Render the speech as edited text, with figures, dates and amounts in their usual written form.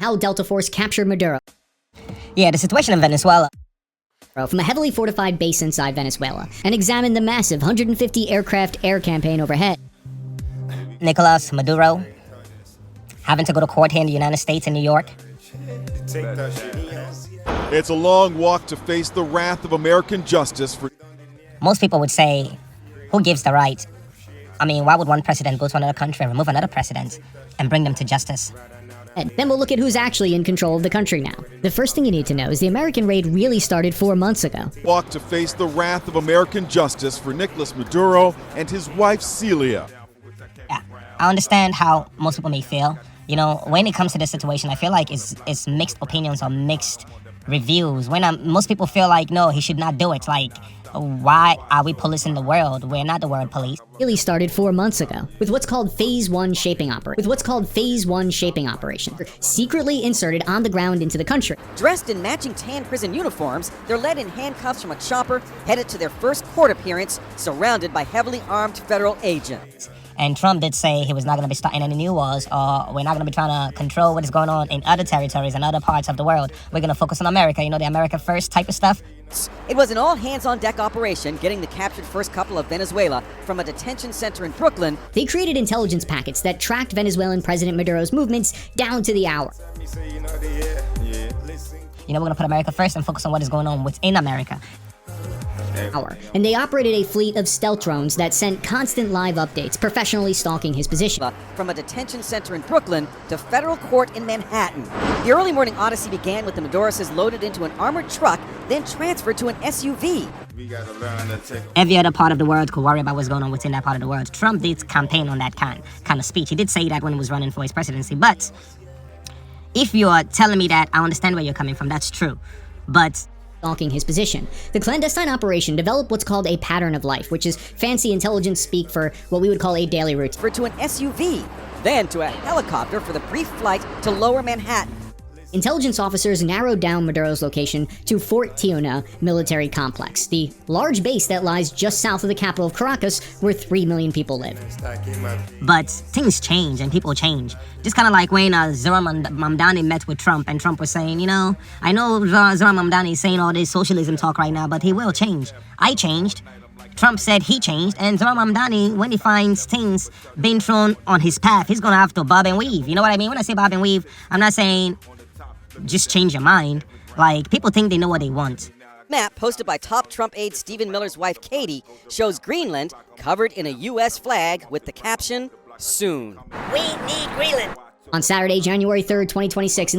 How Delta Force captured Maduro Yeah, the situation in Venezuela. from a heavily fortified base inside Venezuela and examined the massive 150 aircraft air campaign overhead. Nicolas Maduro having to go to court here in the United States in New York. It's a long walk to face the wrath of American justice for... Most people would say, who gives the right? I mean, why would one president go to another country and remove another president and bring them to justice? And then we'll look at who's actually in control of the country now. The first thing you need to know is the American raid really started 4 months ago. Walk to face the wrath of American justice for Nicolas Maduro and his wife, Cilia. Yeah, I understand how most people may feel. You know, when it comes to this situation, I feel like it's mixed opinions or mixed reviews. Most people feel like, no, he should not do it. Like, why are we policing the world? We're not the world police. Really started 4 months ago with what's called Phase 1 shaping operation. Secretly inserted on the ground into the country. Dressed in matching tan prison uniforms, they're led in handcuffs from a chopper, headed to their first court appearance, surrounded by heavily armed federal agents. And Trump did say he was not going to be starting any new wars, or we're not going to be trying to control what is going on in other territories and other parts of the world. We're going to focus on America, you know, the America first type of stuff. It was an all-hands-on-deck operation, getting the captured first couple of Venezuela from a detention center in Brooklyn. They created intelligence packets that tracked Venezuelan President Maduro's movements down to the hour. You know, we're going to put America first and focus on what is going on within America. And they operated a fleet of stealth drones that sent constant live updates, professionally stalking his position. From a detention center in Brooklyn to federal court in Manhattan. The early morning odyssey began with the Maduros loaded into an armored truck, then transferred to an SUV. Every other part of the world could worry about what's going on within that part of the world. Trump did campaign on that kind of speech. He did say that when he was running for his presidency. But if you are telling me that, I understand where you're coming from. That's true. But stalking his position. The clandestine operation developed what's called a pattern of life, which is fancy intelligence speak for what we would call a daily routine. To an SUV, then to a helicopter for the brief flight to lower Manhattan. Intelligence officers narrowed down Maduro's location to Fort Tiuna military complex, the large base that lies just south of the capital of Caracas, where 3 million people live. But things change and people change. Just kind of like when Zoran Mamdani met with Trump, and Trump was saying, you know, I know Zoran Mamdani is saying all this socialism talk right now, but he will change. I changed. Trump said he changed, and Zoran Mamdani, when he finds things being thrown on his path, he's going to have to bob and weave. You know what I mean? When I say bob and weave, I'm not saying just change your mind. Like, people think they know what they want. Map posted by top Trump aide Stephen Miller's wife Katie shows Greenland covered in a U.S. flag with the caption, "Soon." We need Greenland. On Saturday, January 3rd, 2026,